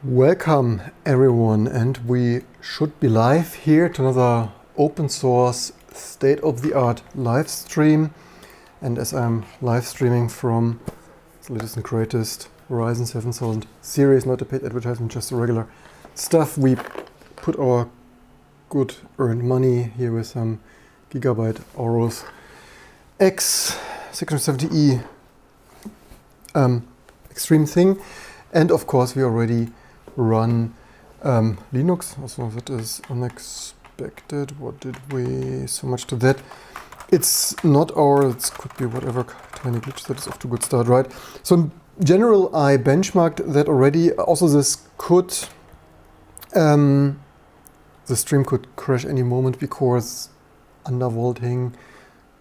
Welcome everyone, and we should be live here to another open source state-of-the-art live stream. And as I'm live streaming from the latest and greatest Ryzen 7000 series, not a paid advertisement, just the regular stuff, we put our good earned money here with some Gigabyte Aorus X 670E extreme thing. And of course we already run Linux, also that is unexpected. What did we, so much to that. It's not it could be whatever tiny glitch that is off to a good start, right? So in general, I benchmarked that already. Also this could, the stream could crash any moment because undervolting,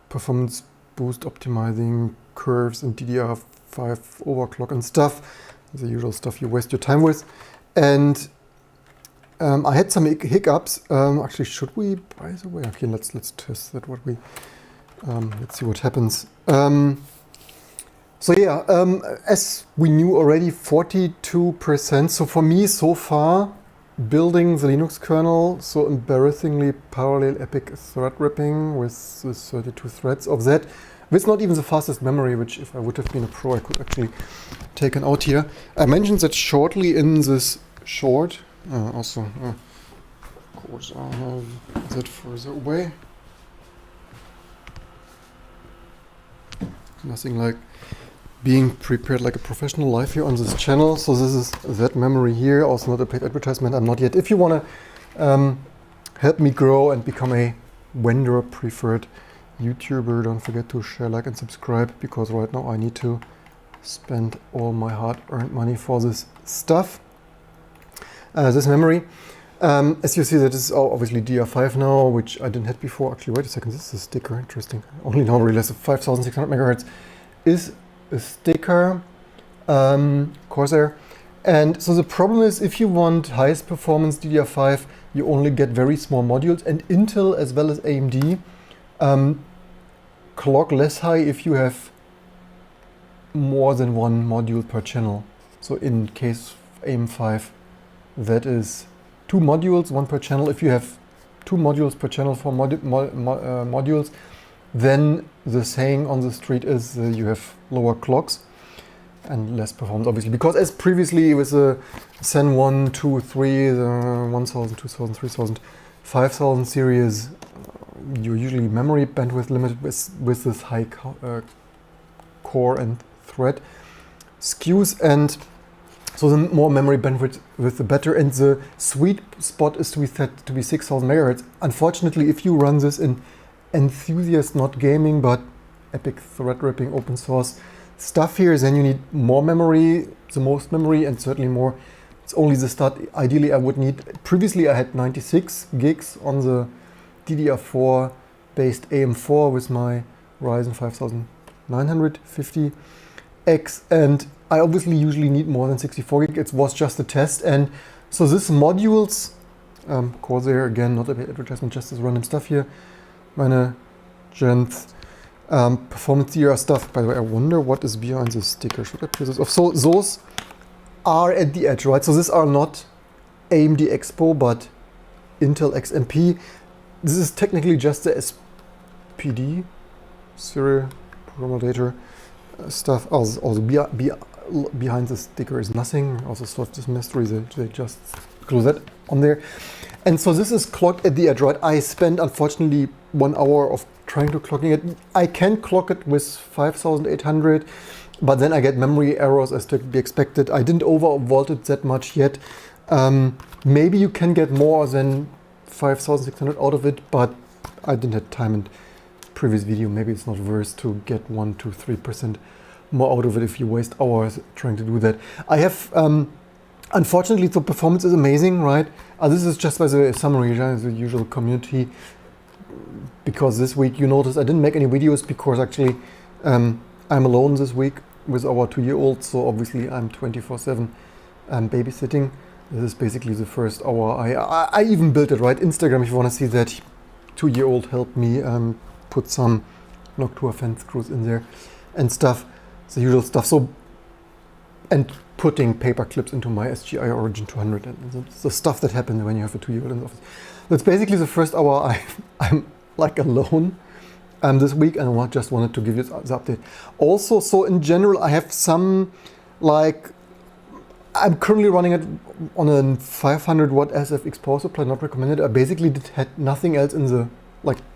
performance boost optimizing, curves and DDR5 overclock and stuff, the usual stuff you waste your time with. And I had some hiccups. Actually, should we, by the way? Okay, let's test that. Let's see what happens. So yeah, as we knew already, 42%. So for me, so far, building the Linux kernel, so embarrassingly parallel epic thread ripping with the 32 threads of that. It's not even the fastest memory, which if I would have been a pro, I could actually taken out here. I mentioned that shortly in this short. Of course, I have that further away. Nothing like being prepared like a professional live here on this channel. So this is that memory here, also not a paid advertisement. I'm not yet. If you want to help me grow and become a vendor preferred YouTuber, don't forget to share, like and subscribe, because right now I need to spend all my hard-earned money for this stuff. This memory, as you see, that is obviously DDR5 now, which I didn't have before. Actually, wait a second, this is a sticker, interesting. I only now realized that 5600 megahertz is a sticker, Corsair. And so the problem is, if you want highest performance DDR5, you only get very small modules, and Intel as well as AMD clock less high if you have more than one module per channel. So in case of AM5, that is 2 modules, 1 per channel. If you have 2 modules per channel for modules, then the saying on the street is you have lower clocks and less performance, obviously. Because as previously with the Zen 1, 2, 3, the 1000, 2000, 3000, 5000 series, you're usually memory bandwidth limited with this high core and thread skews, and so the more memory bandwidth the better, and the sweet spot is to be set to be 6000 megahertz. Unfortunately, if you run this in enthusiast, not gaming, but epic thread ripping open source stuff here, then you need more memory, the most memory, and certainly more. It's only the start. Ideally, I would need, previously I had 96 gigs on the DDR4 based AM4 with my Ryzen 5950X, and I obviously usually need more than 64 gig. It was just a test, and so this modules, Corsair again, not a paid advertisement, just as random stuff here. Meine Gens, performance DDR stuff. By the way, I wonder what is behind this sticker. Should I peel this off? So those are at the edge, right? So these are not AMD Expo, but Intel XMP. This is technically just the SPD, serial programmer data stuff. Also behind the sticker is nothing. Also sort of this mystery, they just glue that on there. And so this is clocked at the edge, right? I spent, unfortunately, 1 hour of trying to clocking it. I can clock it with 5800, but then I get memory errors as to be expected. I didn't overvolt it that much yet. Maybe you can get more than 5600 out of it, but I didn't have time in previous video. Maybe it's not worth to get 1 to 3% more out of it if you waste hours trying to do that. I have, unfortunately, the performance is amazing, right? This is just as a summary, the usual community, because this week you notice I didn't make any videos because actually I'm alone this week with our 2-year-old, so obviously I'm 24/7 babysitting. This is basically the first hour. I even built it, right? Instagram, if you want to see that. 2-year-old helped me put some Noctua fan screws in there and stuff, the usual stuff. So, and putting paper clips into my SGI Origin 200 and the stuff that happens when you have a 2-year-old in the office. That's basically the first hour I'm like alone this week, and I just wanted to give you the update. Also, so in general, I have some, like, I'm currently running it on a 500 watt SFX power supply, not recommended. I basically had nothing else in the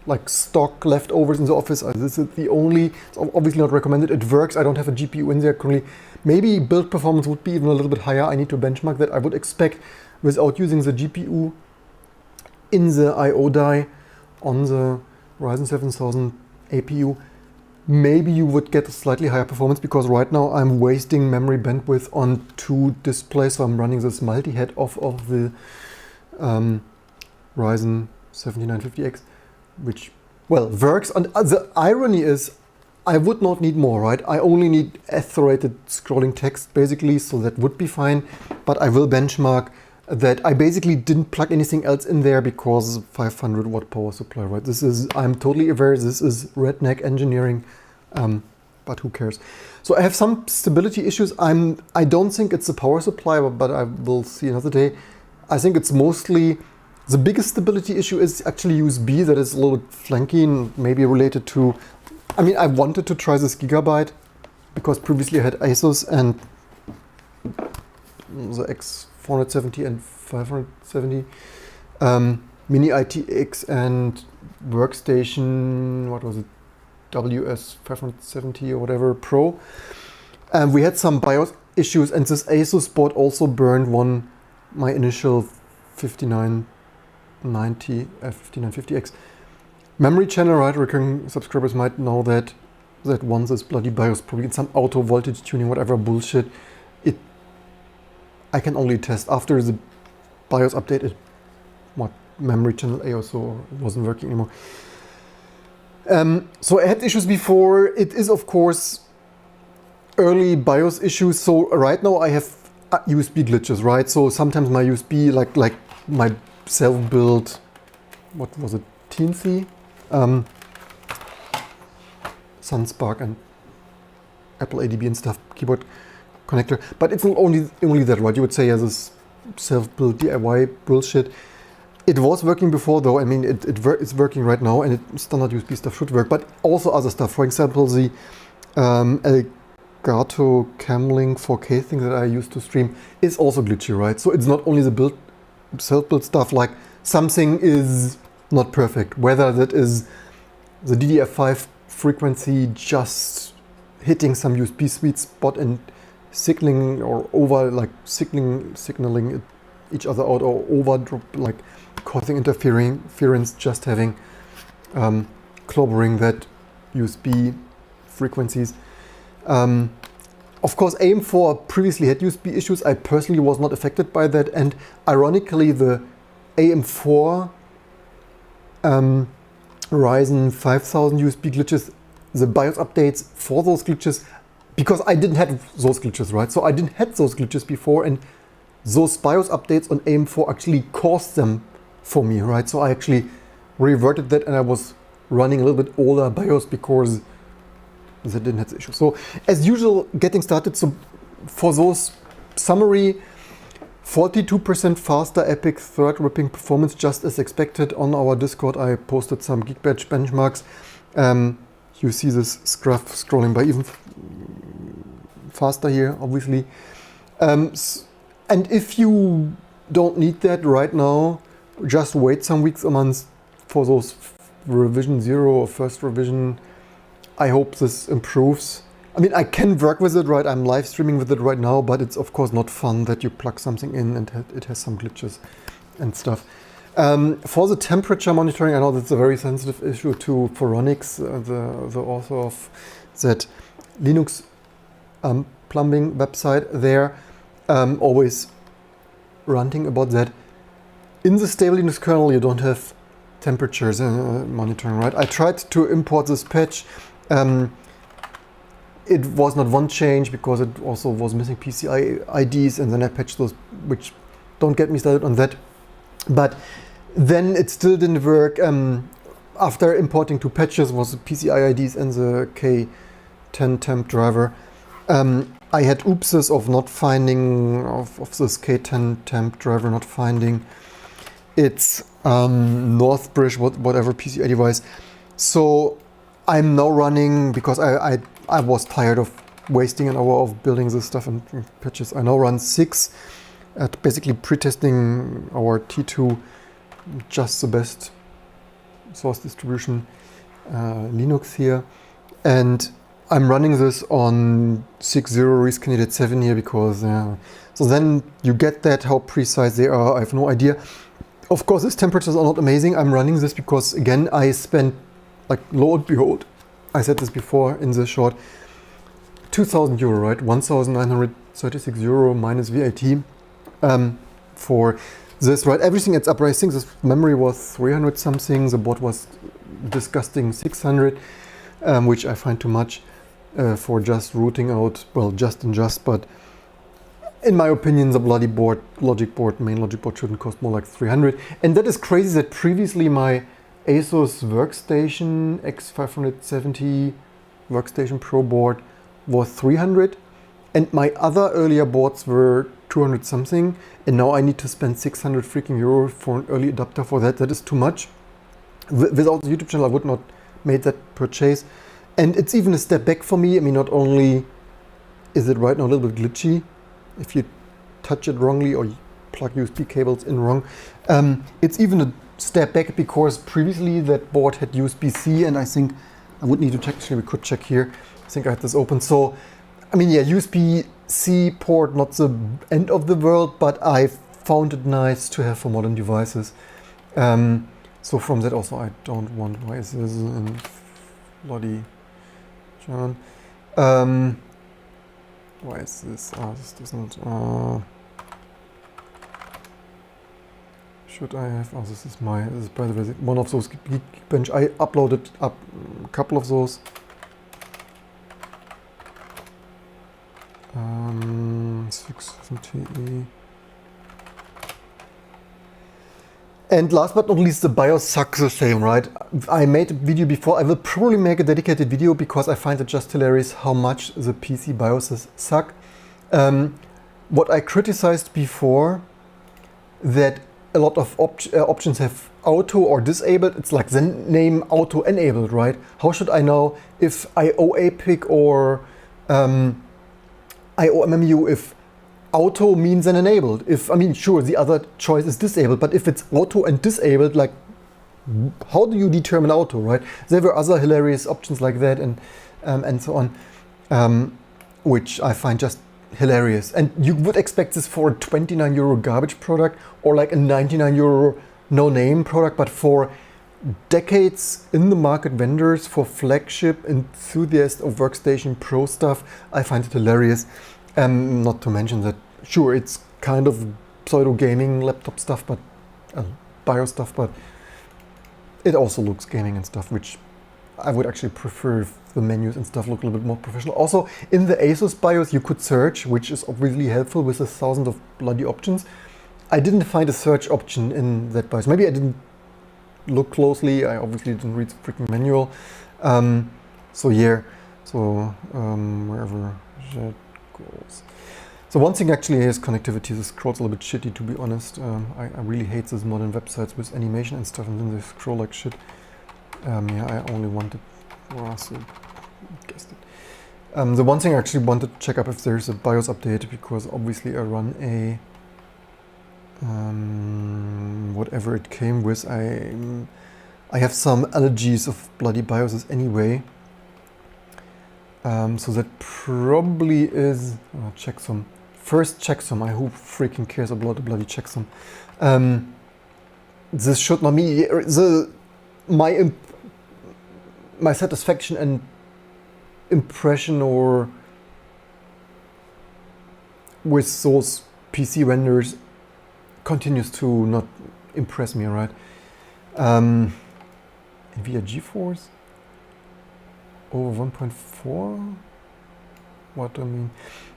like stock leftovers in the office. This is the only, it's obviously not recommended. It works. I don't have a GPU in there currently. Maybe build performance would be even a little bit higher. I need to benchmark that. I would expect without using the GPU in the I/O die on the Ryzen 7000 APU, maybe you would get a slightly higher performance, because right now I'm wasting memory bandwidth on 2 displays. So I'm running this multi-head off of the Ryzen 7950X, which, well, works. And the irony is I would not need more, right? I only need accelerated scrolling text basically, so that would be fine. But I will benchmark that I basically didn't plug anything else in there because 500 watt power supply, right? This is, I'm totally aware this is redneck engineering, but who cares? So I have some stability issues. I don't think it's the power supply, but I will see another day. I think it's mostly, the biggest stability issue is actually USB, that is a little bit flanky and maybe related to, I mean, I wanted to try this Gigabyte because previously I had ASUS and the X470 and 570, Mini ITX and Workstation, what was it, WS 570 or whatever Pro. And we had some BIOS issues, and this ASUS board also burned my initial 5990 5950X memory channel, right? Recurring subscribers might know that once this bloody BIOS, probably in some auto voltage tuning, whatever bullshit, I can only test after the BIOS update. Memory channel A also wasn't working anymore. So I had issues before. It is, of course, early BIOS issues. So right now I have USB glitches, right? So sometimes my USB, like my self-built, what was it, Teensy, SunSpark and Apple ADB and stuff, keyboard connector. But it's not only that, right? You would say, yeah, this self-built DIY bullshit. It was working before, though. I mean, it's working right now, and standard USB stuff should work, but also other stuff. For example, the Elgato Camlink 4K thing that I used to stream is also glitchy, right? So it's not only the self-built stuff, like something is not perfect, whether that is the DDR5 frequency just hitting some USB sweet spot and signaling or signaling each other out, or overdrop, like causing interference, just having clobbering that USB frequencies. Of course, AM4 previously had USB issues. I personally was not affected by that, and ironically the AM4 Ryzen 5000 USB glitches, the BIOS updates for those glitches, because I didn't have those glitches, right? So I didn't have those glitches before, and those BIOS updates on AM4 actually caused them for me, right? So I actually reverted that, and I was running a little bit older BIOS because they didn't have the issue. So as usual, getting started. So for those summary, 42% faster EPIC third ripping performance, just as expected. On our Discord, I posted some Geekbench benchmarks. You see this graph scrolling by even faster here, obviously. And if you don't need that right now, just wait some weeks or months for those revision 0 or first revision. I hope this improves. I mean, I can work with it, right? I'm live streaming with it right now, but it's of course not fun that you plug something in and it has some glitches and stuff. For the temperature monitoring, I know that's a very sensitive issue to Phoronix, the author of that Linux plumbing website there, always ranting about that. In the stable Linux kernel, you don't have temperatures monitoring, right? I tried to import this patch. It was not one change because it also was missing PCI IDs, and then I patched those, which don't get me started on that. But then it still didn't work. After importing 2 patches was the PCI IDs and the K10 temp driver. I had oopses of not finding, of this K10 temp driver not finding its Northbridge, whatever PCI device. So I'm now running, because I was tired of wasting an hour of building this stuff and patches. I now run 6 at basically pre-testing our T2, just the best source distribution Linux here. And I'm running this on 6.0 rescandidated 7 here because, so then you get that, how precise they are, I have no idea. Of course, these temperatures are not amazing. I'm running this because, again, I spent, like, lo and behold, I said this before in the short, 2,000 euro, right? 1,936 euro minus VAT for this, right? Everything adds up, right? I think this memory was 300 something, the board was disgusting 600, which I find too much for just rooting out, well, just, but in my opinion, the bloody board, main logic board shouldn't cost more like 300. And that is crazy that previously my ASUS Workstation X570 Workstation Pro board was 300, and my other earlier boards were 200 something, and now I need to spend 600 freaking euro for an early adapter for that. That is too much. Without the YouTube channel, I would not made that purchase. And it's even a step back for me. I mean, not only is it right now a little bit glitchy, if you touch it wrongly or you plug USB cables in wrong, it's even a step back because previously that board had USB-C, and I think I would need to check, actually we could check here. I think I had this open. So, I mean, yeah, USB-C port, not the end of the world, but I found it nice to have for modern devices. So from that also I don't want, why is this in bloody German? Why is this? This doesn't. Should I have? Oh, this is by the way one of those Geekbench. I uploaded up a couple of those. 670. And last but not least, the BIOS sucks the same, right? I made a video before. I will probably make a dedicated video because I find it just hilarious how much the PC BIOSes suck. What I criticized before, that a lot of options have auto or disabled. It's like the name auto enabled, right? How should I know if IO APIC or IOMMU, if auto means an enabled? If, I mean, sure, the other choice is disabled, but if it's auto and disabled, like, how do you determine auto, right? There were other hilarious options like that and so on, which I find just hilarious. And you would expect this for a 29 euro garbage product or like a 99 euro no-name product, but for decades in the market vendors, for flagship enthusiast of workstation pro stuff, I find it hilarious. Not to mention that, sure, it's kind of pseudo gaming laptop stuff, but BIOS stuff, but it also looks gaming and stuff, which I would actually prefer if the menus and stuff look a little bit more professional. Also, in the ASUS BIOS, you could search, which is obviously helpful with the thousands of bloody options. I didn't find a search option in that BIOS. Maybe I didn't look closely. I obviously didn't read the freaking manual. So yeah, so wherever that goes. So one thing actually is connectivity. This scrolls a little bit shitty, to be honest. I really hate these modern websites with animation and stuff, and then they scroll like shit. Yeah, I only wanted, well, so guessed it. The one thing I actually wanted to check up if there's a BIOS update, because obviously I run a whatever it came with. I have some allergies of bloody BIOSes anyway. So that probably is checksum. First checksum. Who freaking cares about the bloody checksum? This should not be my satisfaction and impression or with those PC vendors continues to not impress me, right? NVIDIA GeForce over 1.4. What I mean?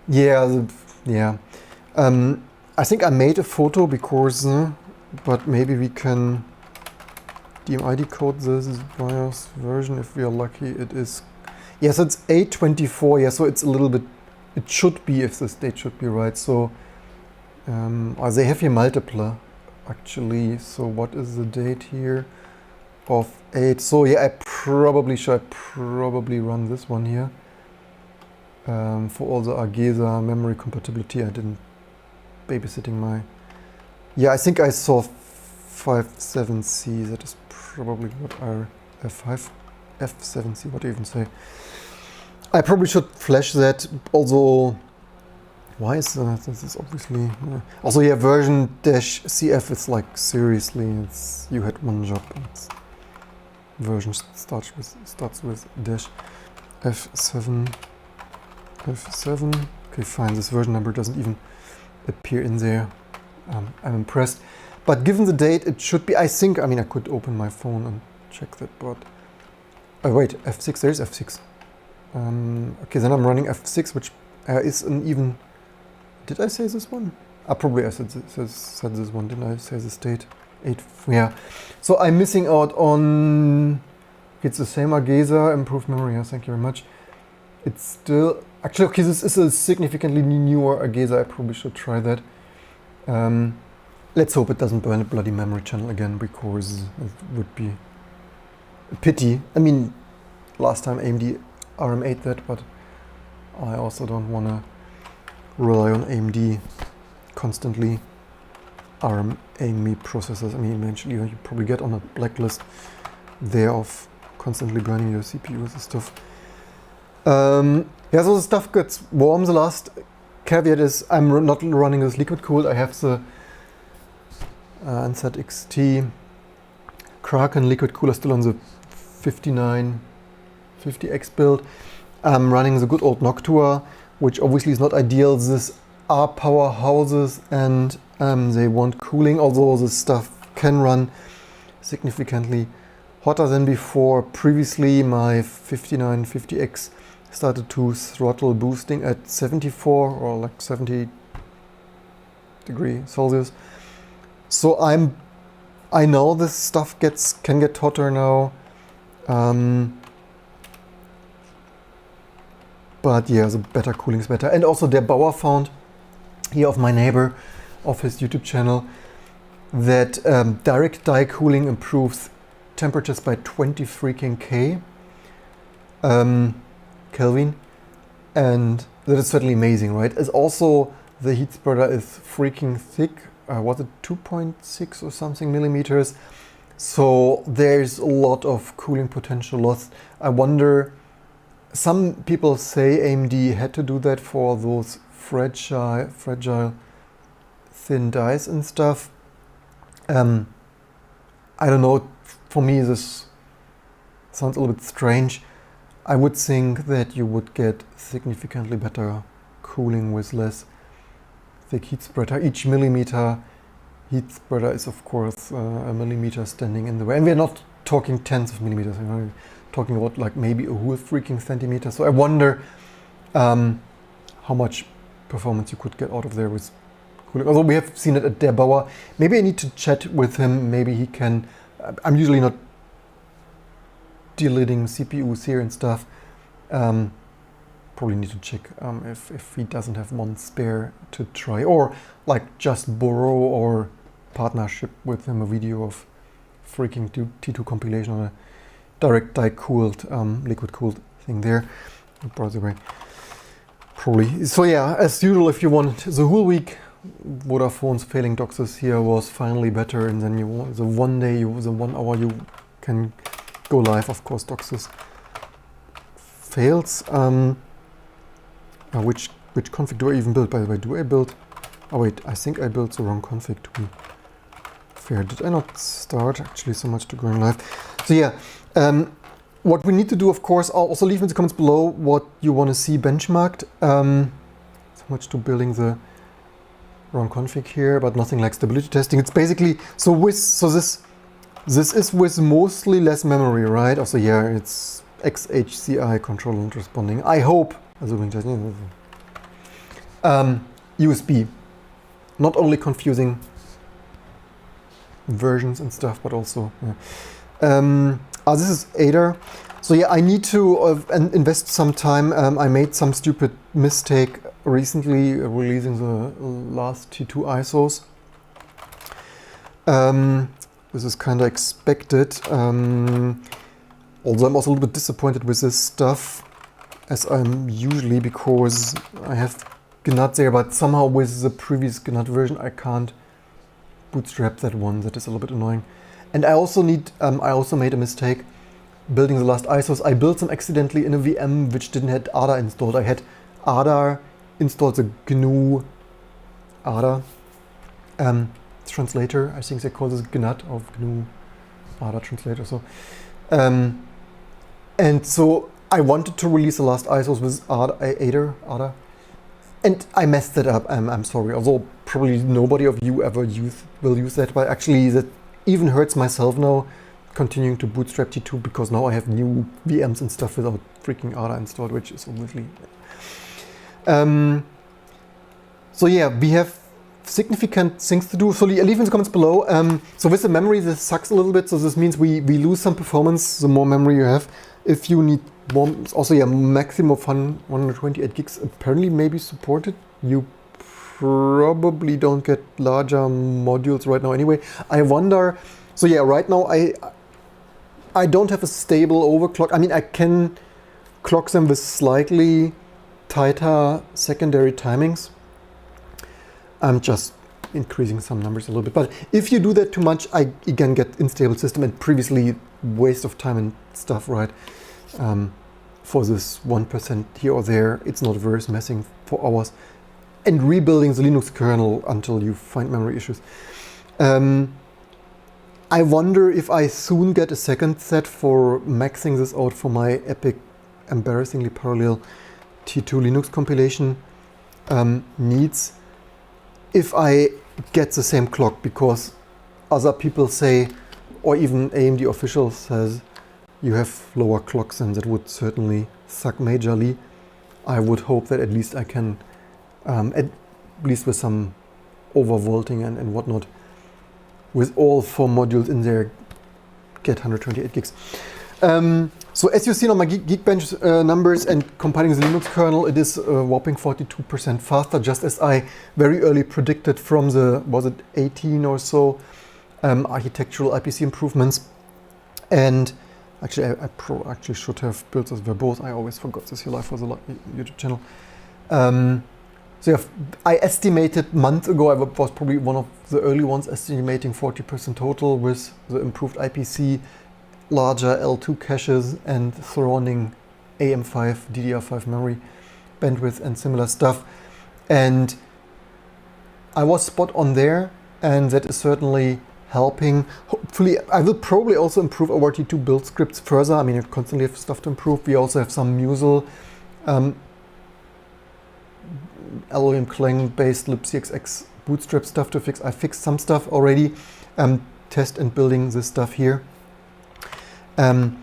Yeah, yeah. I think I made a photo because, but maybe we can DMID code this BIOS version if we are lucky. It is, yes, it's 824. Yeah, so it's a little bit it should be if this date should be right. So they have here multiple actually. So what is the date here of 8? So yeah, I probably run this one here for all the AGESA memory compatibility. I didn't babysitting my. Yeah, I think I saw 57C. That is probably what our F7C. What do you even say? I probably should flash that. Also, why is that? This is obviously also yeah. Version dash CF is like seriously. It's you had one job. It's version starts with dash F7. Okay, fine. This version number doesn't even appear in there. I'm impressed. But given the date, it should be. I think. I mean, I could open my phone and check that. But oh wait, F6. There's F6. Okay, then I'm running F6, which is an even. Did I say this one? Probably I said this one. Didn't I say this date? 8. Yeah. So I'm missing out on. It's the same AGESA, improved memory. Yeah, thank you very much. It's still actually okay. This is a significantly newer AGESA. I probably should try that. Let's hope it doesn't burn a bloody memory channel again, because it would be a pity. I mean, last time AMD RM8 that, but I also don't want to rely on AMD constantly RMing me processors. I mean, eventually you probably get on a blacklist there of constantly burning your CPU with this stuff. Yeah, so the stuff gets warm. The last caveat is I'm not running this liquid cooled. I have the Ansat XT Kraken liquid cooler still on the 5950X build. I'm running the good old Noctua, which obviously is not ideal. These are powerhouses and they want cooling, although this stuff can run significantly hotter than before. Previously, my 5950X started to throttle boosting at 74 or like 70 degrees Celsius. So I know this stuff can get hotter now. But yeah, the better cooling is better. And also der Bauer found here of my neighbor, of his YouTube channel, that direct die cooling improves temperatures by 20 freaking Kelvin, and that is certainly amazing, right? As also the heat spreader is freaking thick. Was it 2.6 or something millimeters? So there's a lot of cooling potential lost. I wonder. Some people say AMD had to do that for those fragile thin dies and stuff. I don't know. For me, this sounds a little bit strange. I would think that you would get significantly better cooling with less thick heat spreader. Each millimeter heat spreader is, of course, a millimeter standing in the way. And we're not talking tens of millimeters, you know, we're talking about like maybe a whole freaking centimeter. So I wonder how much performance you could get out of there with cooling. Although we have seen it at der Bauer. Maybe I need to chat with him. Maybe he can. I'm usually not deleting CPUs here and stuff. Probably need to check if he doesn't have one spare to try, or like just borrow or partnership with him a video of freaking T2 compilation on a direct die cooled liquid cooled thing there. By the way, probably. So yeah, as usual, if you want the whole week Vodafone's failing doxes here was finally better, and then the 1 day, the 1 hour you can go live, of course, doxes fails. Which config do I even build, by the way? Do I build? Oh wait, I think I built the wrong config, to be fair. Did I not start actually so much to going live? So yeah, what we need to do, of course, I'll also leave in the comments below what you want to see benchmarked. So much to building the wrong config here, but nothing like stability testing. It's basically, this is with mostly less memory, right? Also, yeah, it's XHCI control and responding. I hope, assuming that USB, not only confusing versions and stuff, but also this is Ada. So yeah, I need to invest some time. I made some stupid mistake recently releasing the last T2 ISOs. This is kind of expected. Although I'm also a little bit disappointed with this stuff, as I'm usually, because I have Gnat there, but somehow with the previous Gnat version I can't bootstrap that one. That is a little bit annoying. And I also made a mistake building the last ISOs. I built them accidentally in a VM which didn't have ADA installed. I had ADA installed, the GNU ADA translator. I think they call this Gnat of GNU ADA translator. So, and so I wanted to release the last ISOs with ADA, and I messed that up. I'm sorry. Although probably nobody of you ever will use that, but actually that even hurts myself now, continuing to bootstrap T2, because now I have new VMs and stuff without freaking ADA installed, which is obviously. So yeah, we have significant things to do. So leave in the comments below. So with the memory, this sucks a little bit. So this means we lose some performance the more memory you have. If you need more, also yeah, maximum of 128 gigs apparently may be supported. You probably don't get larger modules right now anyway. I wonder. So yeah, right now I don't have a stable overclock. I mean, I can clock them with slightly tighter secondary timings. I'm just increasing some numbers a little bit. But if you do that too much, I again get unstable system, and previously waste of time and stuff, right? For this 1% here or there, it's not worth messing for hours and rebuilding the Linux kernel until you find memory issues. I wonder if I soon get a second set for maxing this out for my epic, embarrassingly parallel T2 Linux compilation needs, if I get the same clock, because other people say, or even AMD official says, you have lower clocks, and that would certainly suck majorly. I would hope that at least I can, at least with some overvolting and whatnot, with all 4 modules in there, get 128 gigs. So as you've seen on my Geekbench numbers and compiling the Linux kernel, it is a whopping 42% faster, just as I very early predicted from the, was it 18 or so architectural IPC improvements. And actually, I actually should have built this verbose. I always forgot this here live for the YouTube channel. So yeah, I estimated months ago, I was probably one of the early ones estimating 40% total with the improved IPC, larger L2 caches, and surrounding AM5, DDR5 memory bandwidth and similar stuff. And I was spot on there, and that is certainly helping. Hopefully, I will probably also improve our T2 build scripts further. I mean, I constantly have stuff to improve. We also have some Musel LLM Clang based libcxx bootstrap stuff to fix. I fixed some stuff already. Test and building this stuff here. And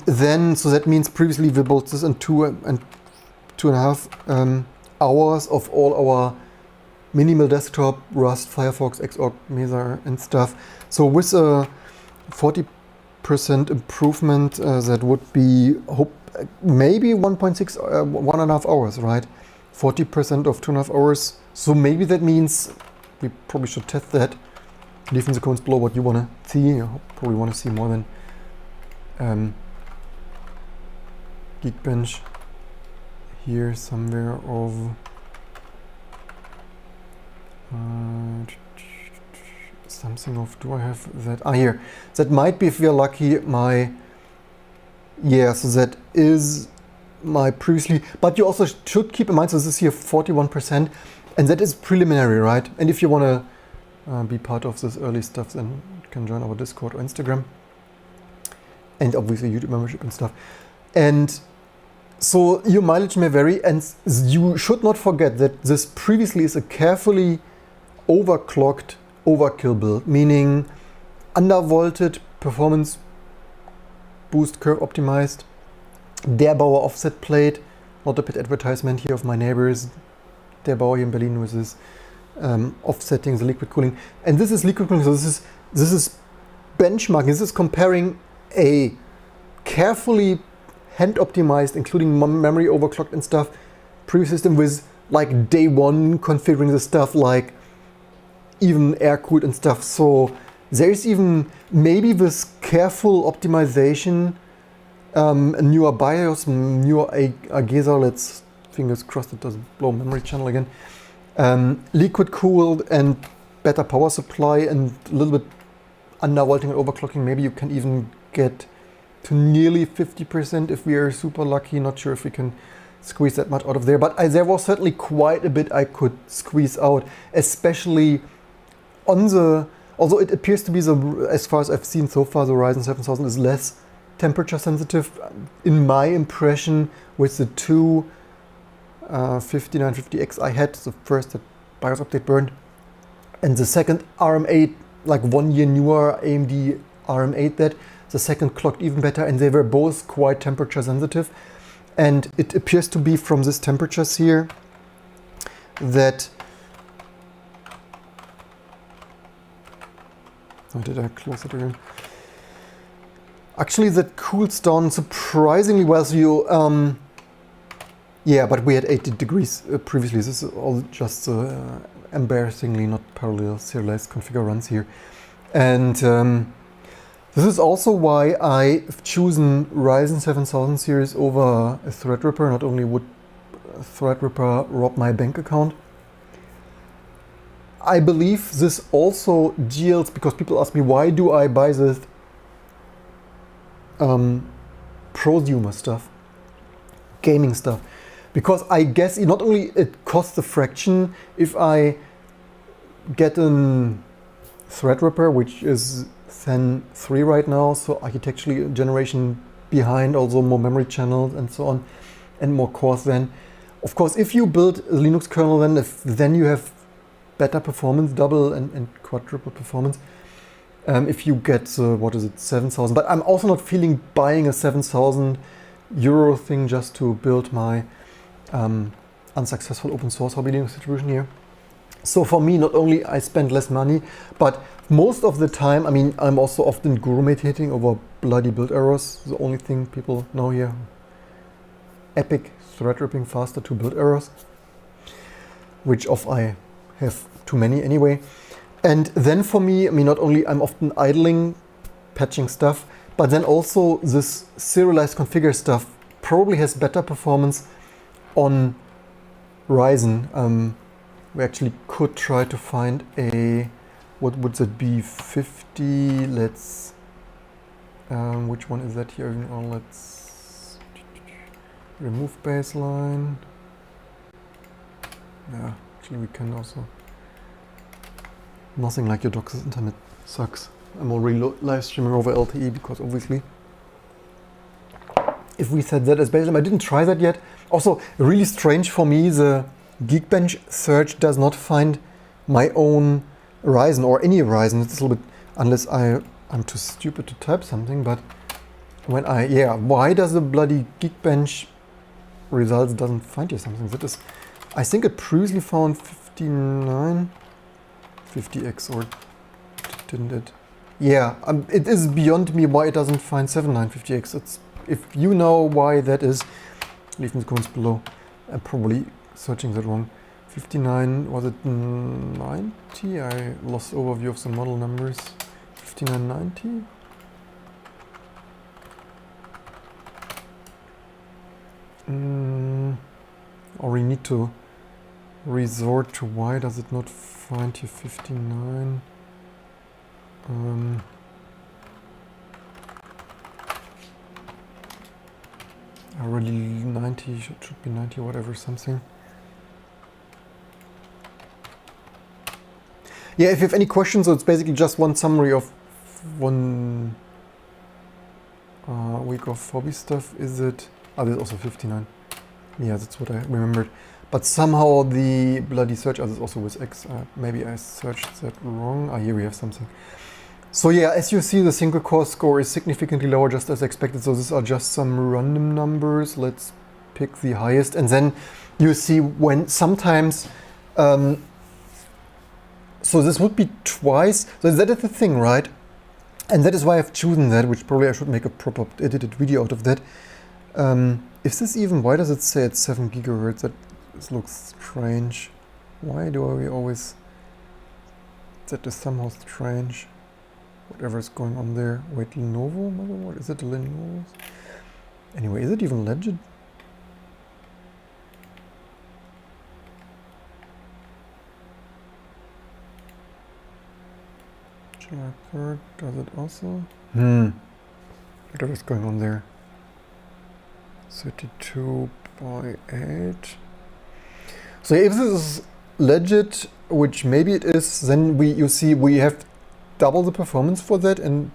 then, so that means previously we built this in 2.5 hours of all our minimal desktop, Rust, Firefox, Xorg, Mesa and stuff. So with a 40% improvement, that would be maybe 1.5 hours, right? 40% of 2.5 hours. So maybe that means we probably should test that. Leave in the comments below what you want to see. You probably want to see more than Geekbench here somewhere of something of, do I have that? Ah, here. That might be, if we are lucky, my, yeah, so that is my previously, but you also should keep in mind, so this is here 41%, and that is preliminary, right? And if you want to be part of this early stuff, then you can join our Discord or Instagram, and obviously YouTube membership and stuff. And so your mileage may vary, and you should not forget that this previously is a carefully overclocked overkill build, meaning undervolted, performance boost curve optimized, Der Bauer offset plate, not a paid advertisement here of my neighbors, Der Bauer here in Berlin with this offsetting the liquid cooling. And this is liquid cooling, so this is benchmarking, this is comparing a carefully hand optimized, including memory overclocked and stuff, previous system with like day one configuring the stuff, like even air cooled and stuff. So there's even maybe with careful optimization, a newer BIOS, newer AGESA, let's fingers crossed it doesn't blow memory channel again, liquid cooled and better power supply and a little bit undervolting and overclocking. Maybe you can even get to nearly 50% if we are super lucky. Not sure if we can squeeze that much out of there, but there was certainly quite a bit I could squeeze out, especially on the, although it appears to be as far as I've seen so far, the Ryzen 7000 is less temperature sensitive. In my impression, with the two 5950X I had, the first that BIOS update burned, and the second RM8, like 1 year newer AMD RM8, that the second clocked even better, and they were both quite temperature sensitive. And it appears to be from these temperatures here that, oh, did I close it again? Actually, that cools down surprisingly well. So you, yeah, but we had 80 degrees previously. This is all just embarrassingly not parallel serialized configure runs here. And this is also why I've chosen Ryzen 7000 series over a Threadripper. Not only would Threadripper rob my bank account, I believe this also deals, because people ask me, why do I buy this prosumer stuff, gaming stuff? Because I guess not only it costs a fraction if I get a Threadripper, which is Zen 3 right now, so architecturally a generation behind, also more memory channels and so on, and more cores. Then, of course, if you build a Linux kernel, then you have better performance, double and quadruple performance. If you get what is it, 7000? But I'm also not feeling buying a 7,000 euro thing just to build my unsuccessful open source hobby Linux distribution here. So for me, not only I spend less money, but most of the time, I mean, I'm also often guru meditating over bloody build errors. The only thing people know here, epic thread ripping faster to build errors, which I have too many anyway. And then for me, I mean, not only I'm often idling, patching stuff, but then also this serialized configure stuff probably has better performance on Ryzen. We actually could try to find a, what would that be, 50, let's, which one is that here? Oh, let's remove baseline. Yeah, actually we can also, nothing like your doc's internet sucks. I'm already live streaming over LTE because obviously, if we set that as baseline, I didn't try that yet. Also, really strange for me, the Geekbench search does not find my own Ryzen or any Ryzen. It's a little bit, unless I'm too stupid to type something, but when why does the bloody Geekbench results doesn't find you something? That is, I think it previously found 5950X, or didn't it? Yeah, it is beyond me why it doesn't find 7950X. It's, if you know why that is, leave in the comments below. I'm probably searching that wrong. 59, was it 90? I lost overview of the model numbers. 5990? Or we need to resort to why does it not find here 59? Really 90, should be 90, whatever, something. Yeah, if you have any questions, so it's basically just one summary of 1 week of hobby stuff. Is it? Oh, there's also 59. Yeah, that's what I remembered. But somehow the bloody search, this also with X. Maybe I searched that wrong. Ah, here we have something. So yeah, as you see, the single core score is significantly lower, just as expected. So these are just some random numbers. Let's pick the highest. And then you see when sometimes, so this would be twice. So that is the thing, right? And that is why I've chosen that, which probably I should make a proper edited video out of that. Is this even, why does it say it's 7 gigahertz? That This looks strange. Why do we always... That is somehow strange. Whatever is going on there. Wait, Lenovo motherboard? Is it a Lenovo? Anyway, is it even legit? July 3rd, does it also? Whatever's going on there. 32 by 8. So if this is legit, which maybe it is, then you see we have double the performance for that, and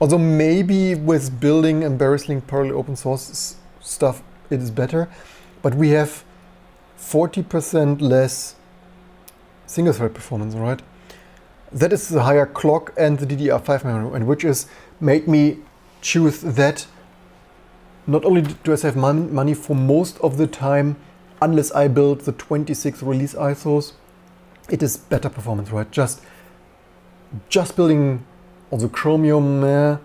although maybe with building and barristling parallel open source stuff it is better, but we have 40% less single thread performance, right? That is the higher clock and the DDR5 memory, and which is made me choose that. Not only do I save money for most of the time, unless I build the 26 release ISOs, it is better performance, right? Just building also Chromium,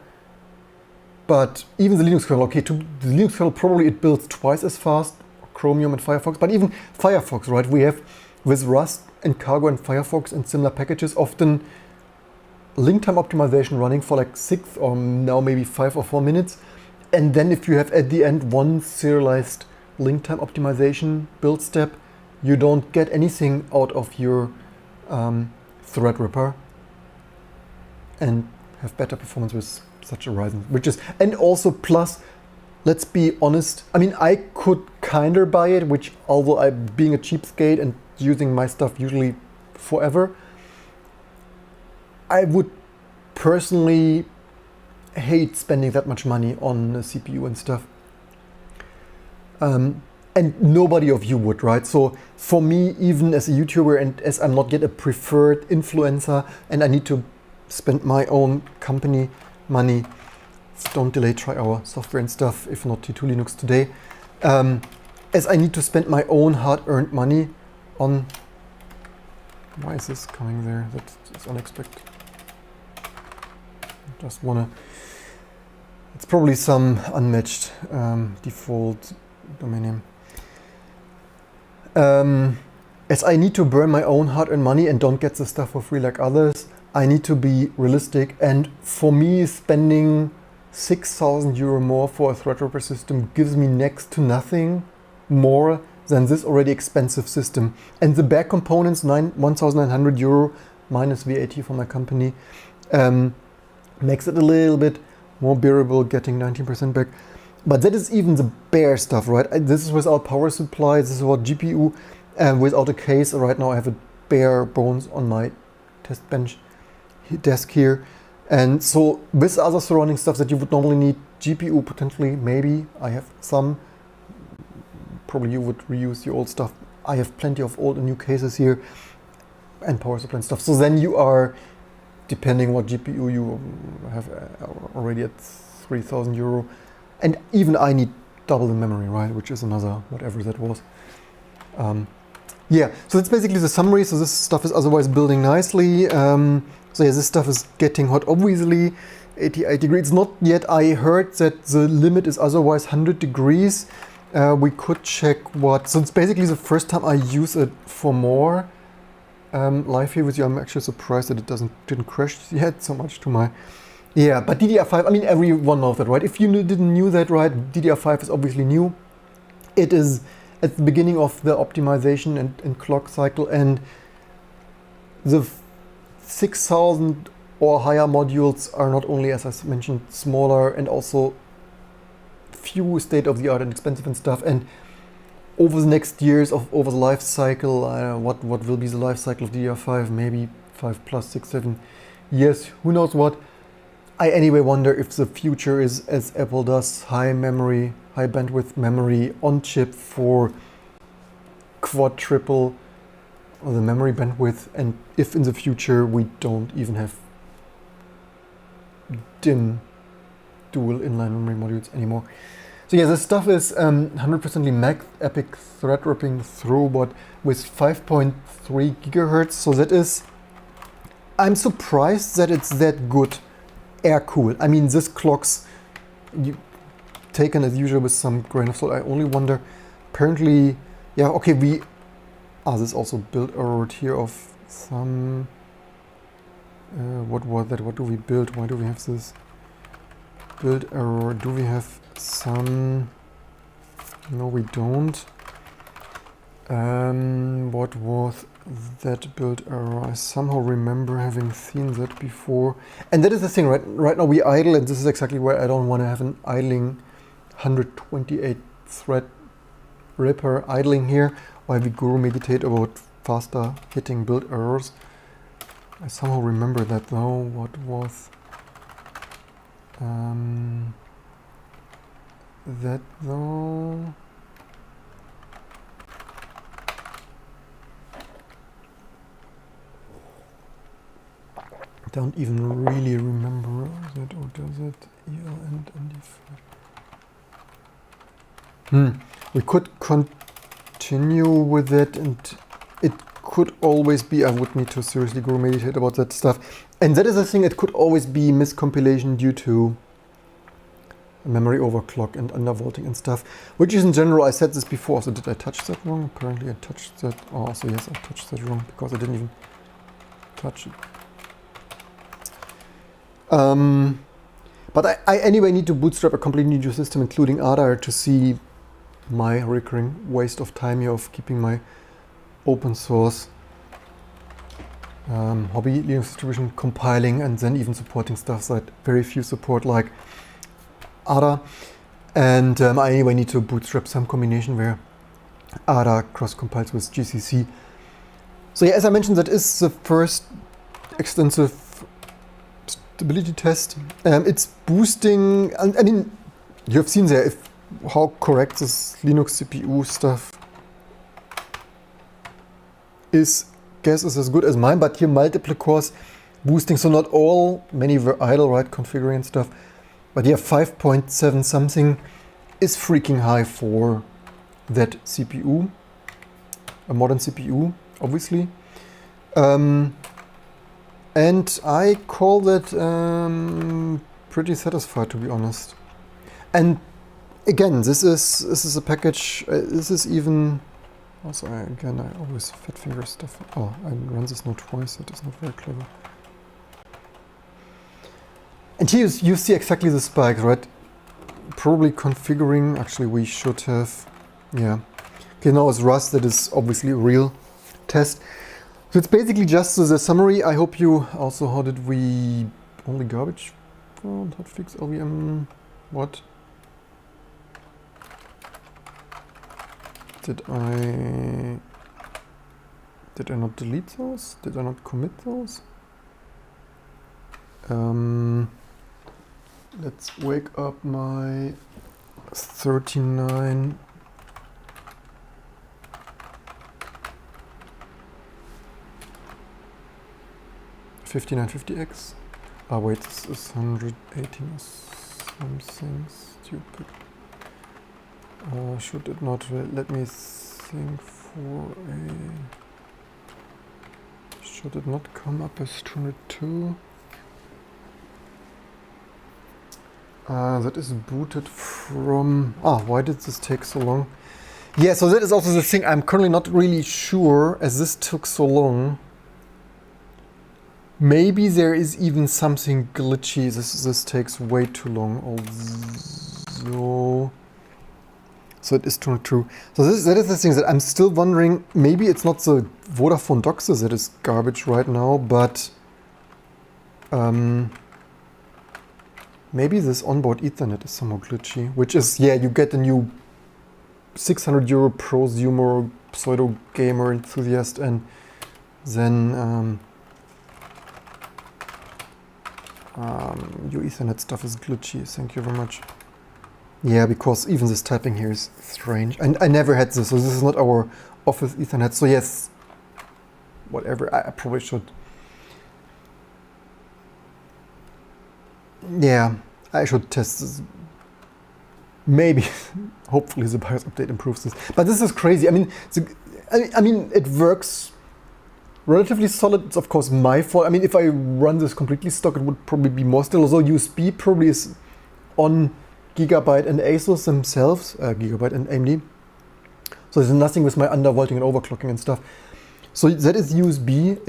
but even the Linux kernel, okay, to the Linux kernel probably it builds twice as fast, Chromium and Firefox, but even Firefox, right? We have with Rust and Cargo and Firefox and similar packages often link time optimization running for like 6 or now maybe 5 or 4 minutes. And then if you have at the end one serialized link time optimization build step, you don't get anything out of your Threadripper and have better performance with such a Ryzen, which is, and also plus, let's be honest, I mean, I could kinda buy it, which although I'm being a cheapskate and using my stuff usually forever, I would personally hate spending that much money on a CPU and stuff. And nobody of you would, right? So for me, even as a YouTuber and as I'm not yet a preferred influencer and I need to spend my own company money, don't delay, try our software and stuff, if not T2 Linux today. As I need to spend my own hard-earned money on... Why is this coming there? That's unexpected. Just wanna... It's probably some unmatched default domain name. As I need to burn my own hard-earned money and don't get the stuff for free like others, I need to be realistic. And for me, spending 6,000 euro more for a Threadripper system gives me next to nothing more than this already expensive system. And the back components, 1,900 euro minus VAT from my company, makes it a little bit more bearable, getting 19% back. But that is even the bare stuff, right? This is without power supply, this is without GPU, without a case. Right now I have a bare bones on my test bench desk here. And so with other surrounding stuff that you would normally need, GPU potentially, maybe, I have some, probably you would reuse your old stuff. I have plenty of old and new cases here, and power supply and stuff. So then you are, depending what GPU you have, already at 3,000 euro. And even I need double the memory, right? Which is another, whatever that was. Yeah, so that's basically the summary. So this stuff is otherwise building nicely. So yeah, this stuff is getting hot, obviously, 88 degrees. It's not yet, I heard that the limit is otherwise 100 degrees. We could check what, so it's basically the first time I use it for more. Live here with you, I'm actually surprised that it didn't crash yet so much to my... Yeah, but DDR5, I mean, everyone knows that, right? If you didn't knew that, right, DDR5 is obviously new. It is at the beginning of the optimization and clock cycle, and the 6,000 or higher modules are not only, as I mentioned, smaller and also few state-of-the-art and expensive and stuff. And over the next years, over the life cycle, what will be the life cycle of DDR5? Maybe 5 plus 6, 7 years, who knows what. I anyway wonder if the future is, as Apple does, high memory, high bandwidth memory on chip for quad, triple the memory bandwidth, and if in the future we don't even have DIMM dual inline memory modules anymore. So yeah, this stuff is 100% Mac Epic Threadripping through, but with 5.3 gigahertz. So that is, I'm surprised that it's that good. Air cool. I mean, this clock's taken as usual with some grain of salt. I only wonder, apparently, yeah, okay, we This also build error here of some, what was that? What do we build? Why do we have this build error? Do we have some, no we don't. What was that build error? I somehow remember having seen that before. And that is the thing, right? Right now we idle, and this is exactly where I don't want to have an idling 128 thread ripper idling here, while we guru meditate about faster hitting build errors. I somehow remember that though. What was that though? Don't even really remember that, or does it? EL and ND5. We could continue with it, and it could always be, I would need to seriously go meditate about that stuff. And that is the thing, it could always be miscompilation due to memory overclock and undervolting and stuff, which is in general, I said this before, so did I touch that wrong? Apparently I touched that, oh, so yes, I touched that wrong, because I didn't even touch it. But I anyway need to bootstrap a completely new system, including ADA, to see my recurring waste of time here of keeping my open source hobby Linux distribution compiling and then even supporting stuff that very few support, like ADA. And I anyway need to bootstrap some combination where ADA cross-compiles with GCC. So yeah, as I mentioned, that is the first extensive stability test. It's boosting, I mean, you have seen there how correct this Linux CPU stuff is. Guess is as good as mine, but here multiple cores boosting, so not all, many were idle, right, configuring stuff. But yeah, 5.7 something is freaking high for that CPU, a modern CPU, obviously. And I call that pretty satisfied, to be honest. And again, this is a package. This is even. Also, again, I always fat finger stuff. Oh, I run this node twice. That is not very clever. And here you see exactly the spike, right? Probably configuring. Actually, we should have. Yeah. Okay, now it's Rust. That is obviously a real test. So it's basically just the summary. I hope you also, how did we, only garbage, hotfix, LVM, what? Did I not delete those? Did I not commit those? Let's wake up my 39. 5950X. Ah, wait, this is 118 or something stupid. Should it not let me think for a. Should it not come up as 202? That is booted from. Why did this take so long? Yeah, so that is also the thing. I'm currently not really sure, as this took so long. Maybe there is even something glitchy. This takes way too long. Although, so it is true. So that is the thing that I'm still wondering. Maybe it's not the Vodafone Doxer that is garbage right now, but maybe this onboard Ethernet is somehow glitchy. Which is, yeah, you get a new 600 euro prosumer pseudo gamer enthusiast, and then. Your Ethernet stuff is glitchy, thank you very much. Yeah, because even this typing here is strange. And I never had this, so this is not our office Ethernet. So yes, whatever, I probably should. Yeah, I should test this. Maybe, hopefully the BIOS update improves this. But this is crazy. I mean, it works relatively solid. It's of course my fault. I mean, if I run this completely stock, it would probably be more still. Although USB probably is on Gigabyte and ASUS themselves, Gigabyte and AMD. So there's nothing with my undervolting and overclocking and stuff. So that is USB,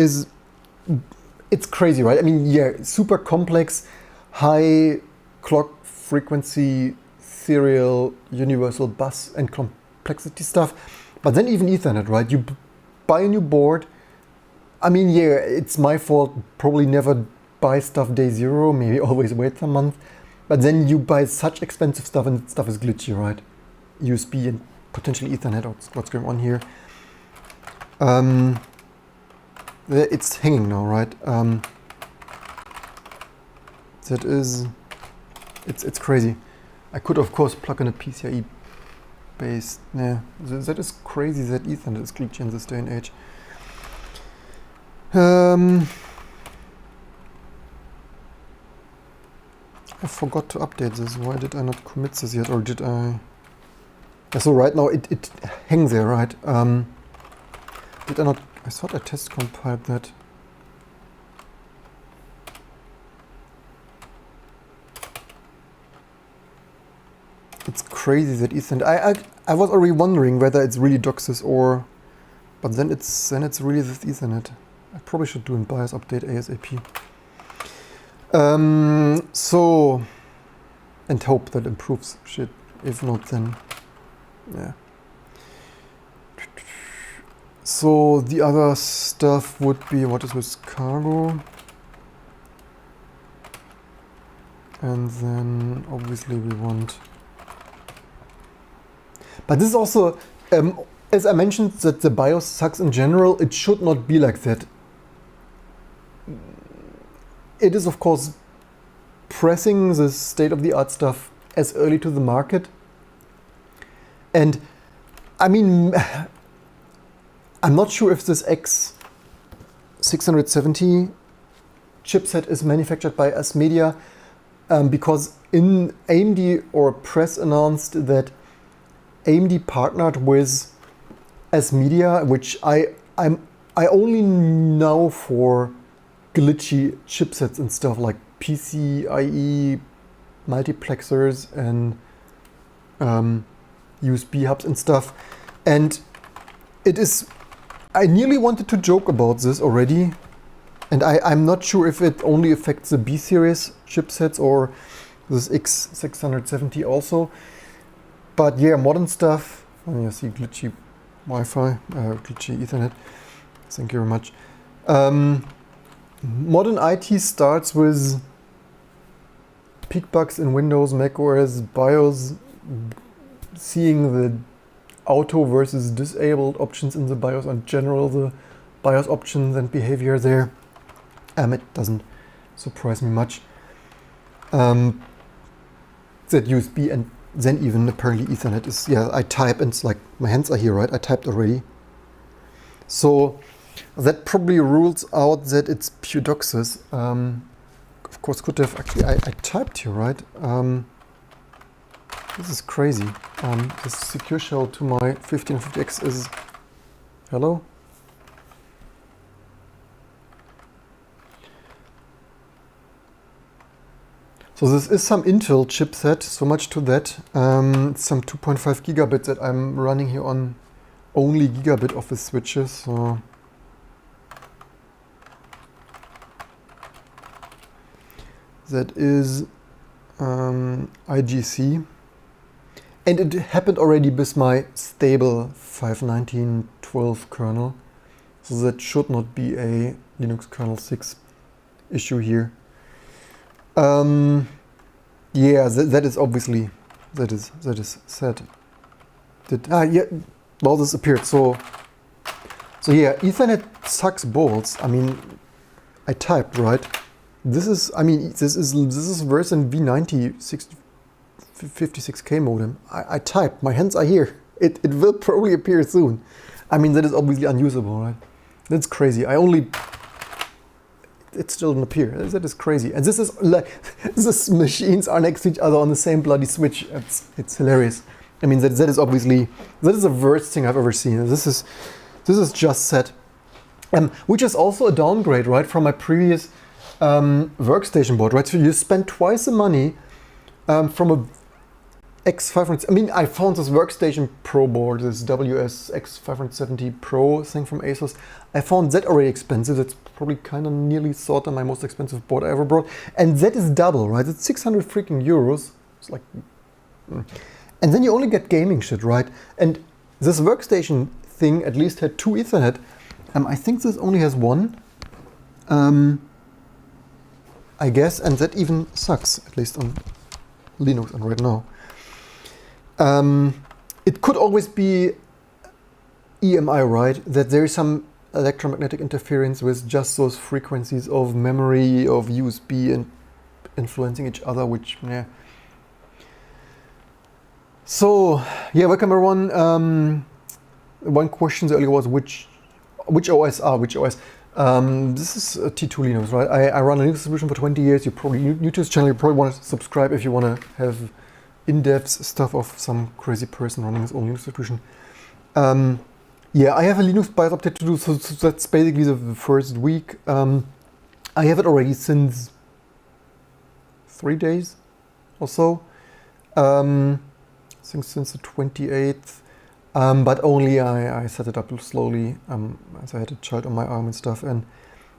it's crazy, right? I mean, yeah, super complex, high clock frequency, serial, universal bus and complexity stuff. But then even Ethernet, right? You buy a new board. I mean, yeah, it's my fault. Probably never buy stuff day zero, maybe always wait a month. But then you buy such expensive stuff and stuff is glitchy, right? USB and potentially Ethernet, what's going on here. It's hanging now, right? That is, it's crazy. I could of course plug in a PCIe based, yeah, that is crazy that Ethernet is glitchy in this day and age. I forgot to update this. Why did I not commit this yet, or did I? Yeah, so right now it hangs there, right? Did I not? I thought I test compiled that. It's crazy that Ethernet. I was already wondering whether it's really DOCSIS or, but then it's really this Ethernet. I probably should do a BIOS update ASAP. So, and hope that improves shit. If not, then yeah. So the other stuff would be what is with cargo, and then obviously we want. But this is also, as I mentioned, that the BIOS sucks in general. It should not be like that. It is, of course, pressing the state-of-the-art stuff as early to the market. And I mean, I'm not sure if this X670 chipset is manufactured by ASMedia, because in AMD or press announced that AMD partnered with ASMedia, which I only know for glitchy chipsets and stuff like PCIe multiplexers and USB hubs and stuff. And it is, I nearly wanted to joke about this already, and I'm not sure if it only affects the B series chipsets or this X670 also. But yeah, modern stuff. Oh, you see glitchy Wi-Fi, glitchy Ethernet. Thank you very much. Modern IT starts with peak bugs in Windows, Mac OS, BIOS, seeing the auto versus disabled options in the BIOS and general the BIOS options and behavior there. It doesn't surprise me much. That USB and then even apparently Ethernet is, yeah, I type and it's like, my hands are here, right? I typed already. So that probably rules out that it's pure DOCSIS. Of course, could have, actually, I typed here, right? This is crazy. The secure shell to my 1550X is, hello? So this is some Intel chipset, so much to that. It's some 2.5 gigabit that I'm running here on only gigabit office switches. So that is IGC. And it happened already with my stable 5.19.12 kernel. So that should not be a Linux kernel 6 issue here. Yeah, that is obviously, that is sad. Yeah, well, this appeared. So yeah, Ethernet sucks balls. I mean, I typed, right? This is, I mean, this is worse than V90 56K modem. I typed, my hands are here. It will probably appear soon. I mean, that is obviously unusable, right? That's crazy. It still doesn't appear. That is crazy. And this is like, these machines are next to each other on the same bloody switch. It's hilarious. I mean, that is obviously, that is the worst thing I've ever seen. This is just sad. Which is also a downgrade, right, from my previous workstation board, right? So you spend twice the money from a X500, I mean, I found this Workstation Pro board, this WS X570 Pro thing from ASUS. I found that already expensive. That's probably kind of nearly sort of my most expensive board I ever bought. And that is double, right? It's 600 freaking euros. It's like, and then you only get gaming shit, right? And this Workstation thing at least had 2 Ethernet. I think this only has 1. I guess, and that even sucks, at least on Linux and right now. It could always be EMI, right? That there is some electromagnetic interference with just those frequencies of memory, of USB, and influencing each other, which, yeah. So, yeah, welcome everyone. One question earlier was which OS are, which OS? This is a T2 Linux, right? I run a Linux distribution for 20 years. You're probably new to this channel. You probably want to subscribe if you want to have in-depth stuff of some crazy person running his own Linux distribution. Yeah, I have a Linux BIOS update to do, so that's basically the first week. I have it already since 3 days or so. I think since the 28th. But only I set it up slowly, as I had a child on my arm and stuff. And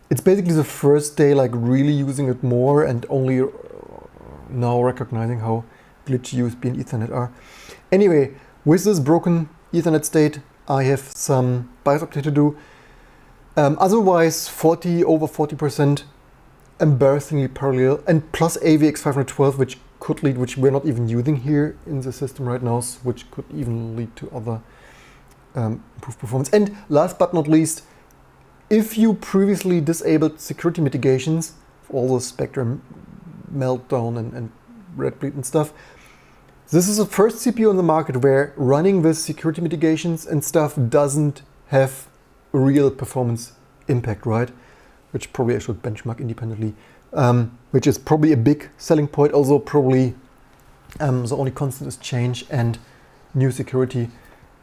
it's basically the first day like really using it more and only now recognizing how glitchy USB and Ethernet are. Anyway, with this broken Ethernet state, I have some BIOS update to do. Otherwise, over 40% embarrassingly parallel, and plus AVX 512, which we're not even using here in the system right now, which could even lead to other improved performance. And last but not least, if you previously disabled security mitigations for all the Spectre meltdown and red bleed and stuff, this is the first CPU on the market where running with security mitigations and stuff doesn't have a real performance impact, right? Which probably I should benchmark independently. Which is probably a big selling point. Also probably the only constant is change, and new security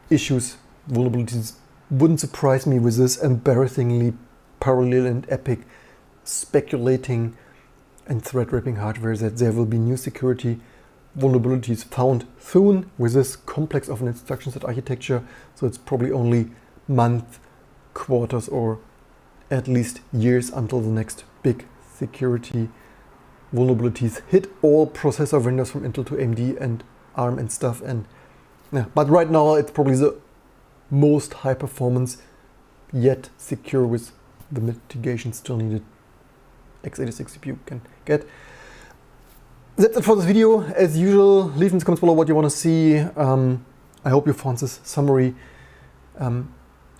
issues, vulnerabilities wouldn't surprise me with this embarrassingly parallel and epic speculating and thread ripping hardware that there will be new security vulnerabilities found soon with this complex of an instruction set architecture. So it's probably only months, quarters, or at least years until the next big security vulnerabilities hit all processor vendors from Intel to AMD and ARM and stuff. And yeah, but right now it's probably the most high performance yet secure with the mitigation still needed x86 CPU can get. That's it for this video. As usual, leave in the comments below what you want to see. I hope you found this summary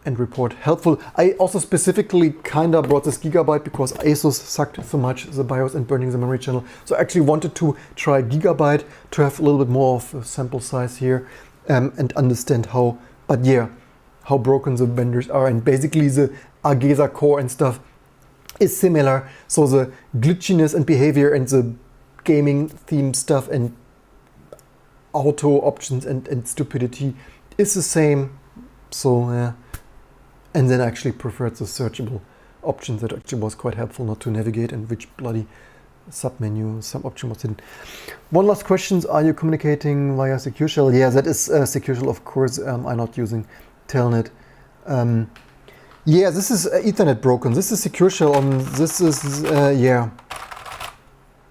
and report helpful. I also specifically kind of brought this Gigabyte because ASUS sucked so much the BIOS and burning the memory channel. So I actually wanted to try Gigabyte to have a little bit more of a sample size here and understand how broken the vendors are. And basically the Agesa core and stuff is similar. So the glitchiness and behavior and the gaming theme stuff and auto options and stupidity is the same. So yeah. And then I actually preferred the searchable options that actually was quite helpful not to navigate and which bloody submenu some option was hidden. One last question, are you communicating via Secure Shell? Yeah, that is Secure Shell, of course. I'm not using Telnet. Yeah, this is Ethernet broken. This is Secure Shell on, this is, yeah.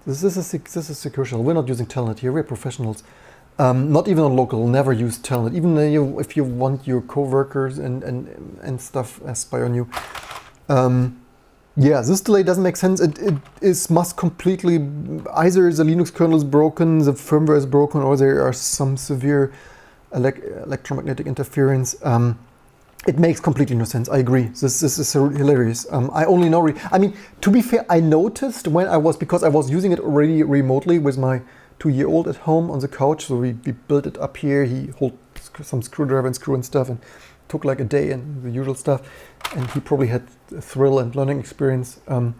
This is Secure Shell. We're not using Telnet here, we're professionals. Not even on local, never use Telnet. Even if you want your co-workers and stuff as spy on you. Yeah, this delay doesn't make sense. It must completely, either the Linux kernel is broken, the firmware is broken, or there are some severe electromagnetic interference. It makes completely no sense. I agree. This is hilarious. I only know, I mean, to be fair, I noticed when because I was using it already remotely with my 2-year-old at home on the couch. So we built it up here. He held some screwdriver and screw and stuff and took like a day and the usual stuff. And he probably had a thrill and learning experience and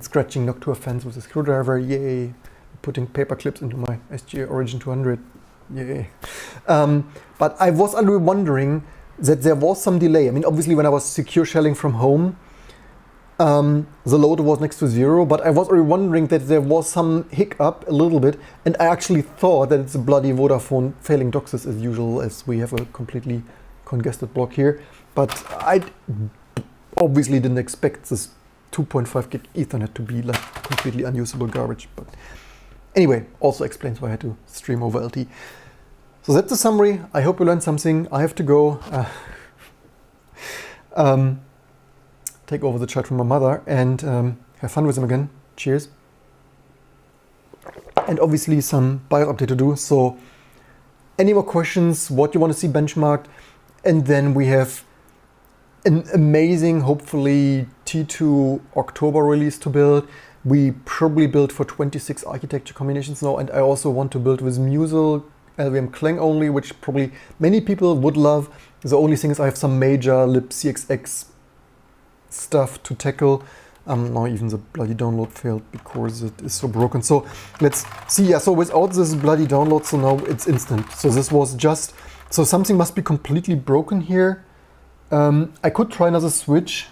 scratching Noctua fans with a screwdriver. Yay. Putting paper clips into my SGA Origin 200. Yay. But I was wondering that there was some delay. I mean, obviously when I was secure shelling from home, the load was next to 0, but I was already wondering that there was some hiccup a little bit, and I actually thought that it's a bloody Vodafone failing DOCSIS as usual, as we have a completely congested block here. But I obviously didn't expect this 2.5 gig Ethernet to be like completely unusable garbage. But anyway, also explains why I had to stream over LT. So that's the summary. I hope you learned something. I have to go take over the chat from my mother and have fun with him again. Cheers. And obviously some BIOS update to do. So any more questions, what you want to see benchmarked, and then we have an amazing, hopefully T2 October release to build. We probably build for 26 architecture combinations now, and I also want to build with Musel LVM Clang only, which probably many people would love. The only thing is I have some major libcxx stuff to tackle. Now even the bloody download failed because it is so broken. So let's see. Yeah, so without this bloody download, so now it's instant. So this was just, so something must be completely broken here. I could try another switch,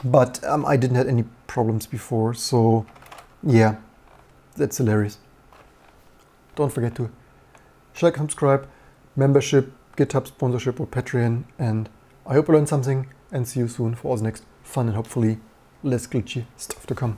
but I didn't have any problems before. So yeah, that's hilarious. Don't forget to like, subscribe, membership, GitHub sponsorship or Patreon. And I hope you learned something, and see you soon for all the next fun and hopefully less glitchy stuff to come.